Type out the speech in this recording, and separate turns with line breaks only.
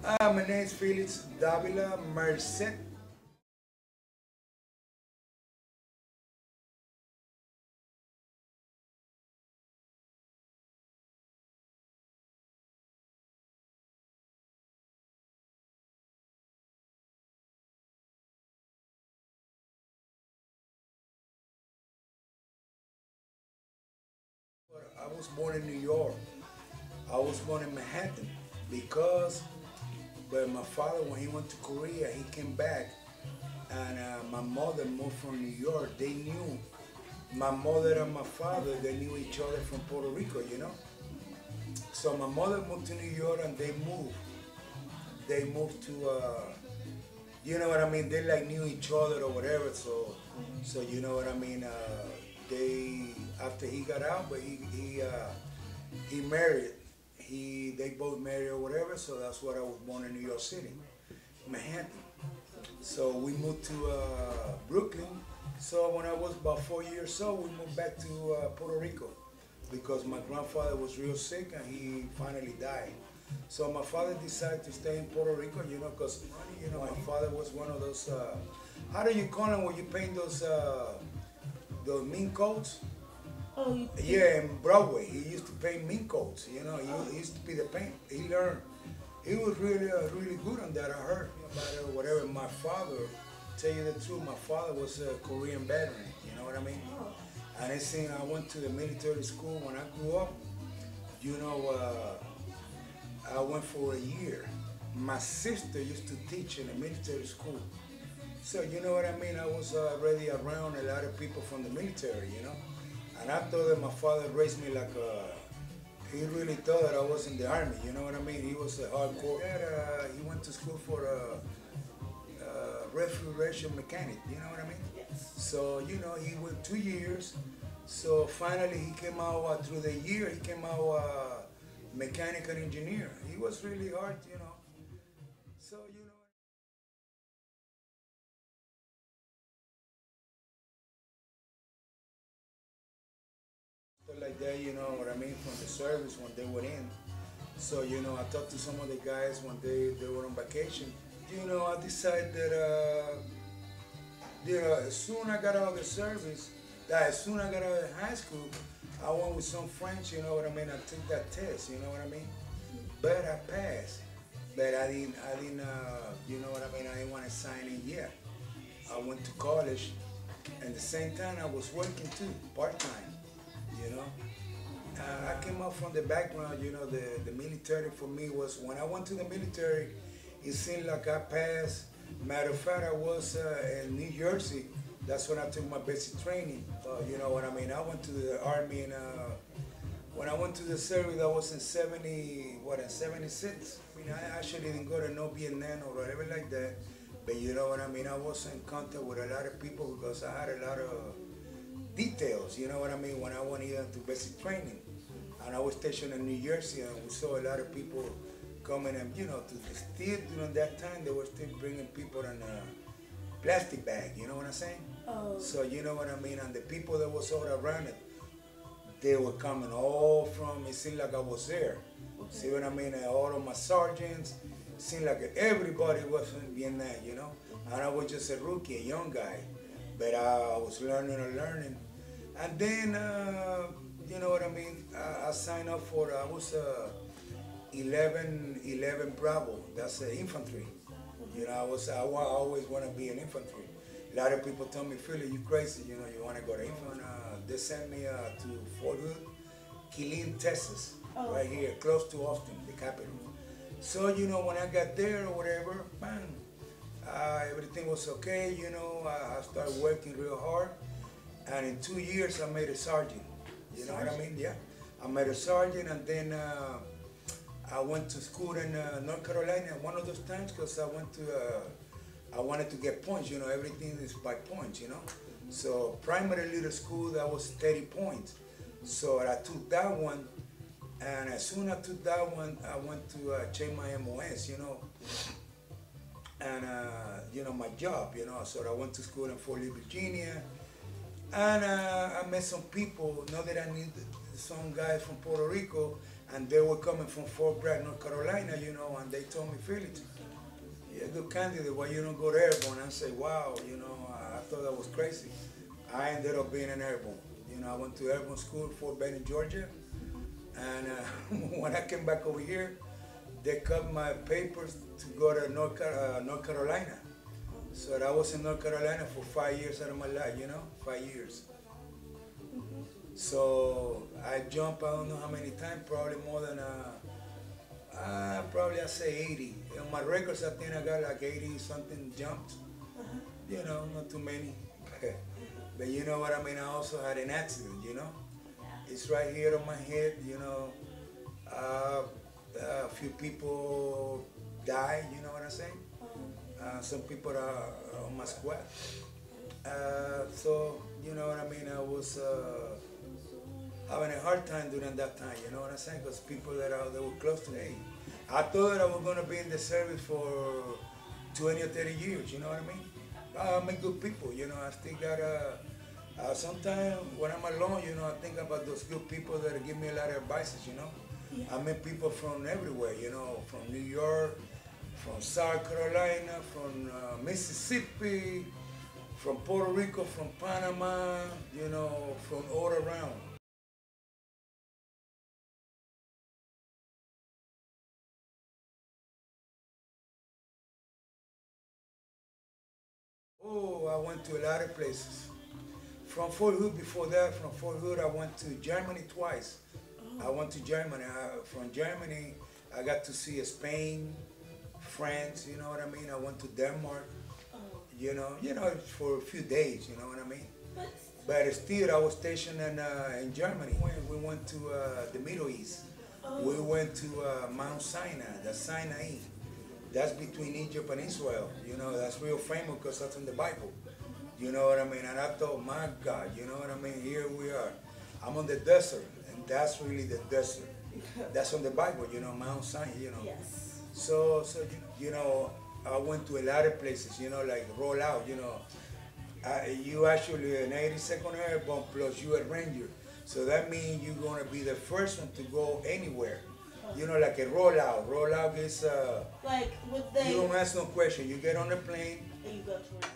My name is Felix Davila Merced. I was born in New York. I was born in Manhattan because but my father, when he went to Korea, he came back and my mother moved from New York. They knew, my mother and my father, they knew each other from Puerto Rico, you know? So my mother moved to New York and they moved. They moved to, you know what I mean? They like knew each other or whatever. So you know what I mean? They after he got out, but he married. They both married or whatever. So that's what I was born in New York City, Manhattan. So we moved to Brooklyn. So when I was about 4 years old, we moved back to Puerto Rico because my grandfather was real sick and he finally died. So my father decided to stay in Puerto Rico, you know, because my father was one of those. How do you call them when you paint those mink coats?
Oh, you
Yeah, in Broadway, he used to paint mink coats. You know, he used to be the paint. He learned. He was really good on that. I heard about it, whatever. My father, tell you the truth, my father was a Korean veteran. You know what I mean? And I seen I went to the military school when I grew up. You know, I went for a year. My sister used to teach in a military school. So you know what I mean? I was already around a lot of people from the military, you know? And I thought that my father raised me like he really thought that I was in the army, you know what I mean? He was a hardcore. He went to school for a refrigeration mechanic, you know what I mean?
Yes.
So, you know, he went 2 years. So finally he came out through the year, he came out mechanical engineer. He was really hard, you know. So, you know. Stuff like that, you know what I mean, from the service when they were in. So, you know, I talked to some of the guys when they were on vacation. You know, I decided that, as soon I got out of the service, that as soon I got out of high school, I went with some friends, you know what I mean? I took that test, you know what I mean? But I passed. But I didn't, you know what I mean? I didn't want to sign in yet. I went to college, and at the same time I was working too, part-time, you know? I came up from the background, you know, the military for me was, when I went to the military, it seemed like I passed. Matter of fact, I was in New Jersey. That's when I took my basic training. You know what I mean? I went to the Army and when I went to the service, I was in 76? I mean, I actually didn't go to no Vietnam or whatever like that. But you know what I mean? I was in contact with a lot of people because I had a lot of details, you know what I mean, when I went here to basic training. And I was stationed in New Jersey and we saw a lot of people coming and, you know, still during that time, they were still bringing people in a plastic bag, you know what I'm saying?
Oh.
So, you know what I mean? And the people that was all around it, they were coming all from, it seemed like I was there.
Okay.
See what I mean? And all of my sergeants, it seemed like everybody was in Vietnam, you know? And I was just a rookie, a young guy. But I was learning and learning. And then, you know what I mean? I signed up for, I was 11 Bravo, that's infantry. You know, I always want to be an infantry. A lot of people tell me, Philly, you crazy, you know, you want to go to infantry. They sent me to Fort Hood, Killeen, Texas, right here, close to Austin, the capital. So, you know, when I got there or whatever, man, everything was okay, you know, I started working real hard. And in 2 years, I made a sergeant. You know what I mean? Yeah. I made a sergeant, and then I went to school in North Carolina one of those times because I wanted to get points. You know, everything is by points, you know. So primary little school, that was 30 points. So I took that one, and as soon as I took that one, I went to change my MOS, you know. And, you know, my job, you know. So I went to school in Fort Lee, Virginia. And I met some people, not that I knew some guys from Puerto Rico, and they were coming from Fort Bragg, North Carolina, you know, and they told me, Felix, you're a good candidate, why you don't go to Airborne? I say, wow, you know, I thought that was crazy. I ended up being an Airborne. You know, I went to Airborne School, Fort Benning, Georgia, and when I came back over here, they cut my papers to go to North Carolina. So I was in North Carolina for 5 years out of my life, you know, 5 years. So I jumped, I don't know how many times, probably more than, probably I say 80. On my records, I think I got like 80 something jumps. You know, not too many. But you know what I mean, I also had an accident, you know. It's right here on my head, you know. A few people died, you know what I'm saying? Some people are on my squad. So, you know what I mean, I was having a hard time during that time, you know what I'm saying? Because people that were close to me. I thought that I was going to be in the service for 20 or 30 years, you know what I mean? I meet good people, you know, I still got sometimes when I'm alone, you know, I think about those good people that give me a lot of advices, you know? Yeah. I met people from everywhere, you know, from New York, from South Carolina, from Mississippi, from Puerto Rico, from Panama, you know, from all around. Oh, I went to a lot of places. From Fort Hood, before that, from Fort Hood, I went to Germany twice. I went to Germany. From Germany, I got to see Spain, France, you know what I mean? I went to Denmark, you know, for a few days, you know what I mean? But still, I was stationed in Germany. We went to the Middle East. We went to Mount Sinai, the Sinai. That's between Egypt and Israel. You know, that's real famous because that's in the Bible. You know what I mean? And I thought, my God, you know what I mean? Here we are. I'm on the desert, and that's really the desert. That's on the Bible, you know, Mount Sinai, you know.
Yes.
So you know, I went to a lot of places, you know, like roll out, you know. You actually an 82nd Airborne plus you a Ranger. So that means you're going to be the first one to go anywhere. You know, like a rollout. Rollout is,
like, would they...
you don't ask no question. You get on the plane.
And you go to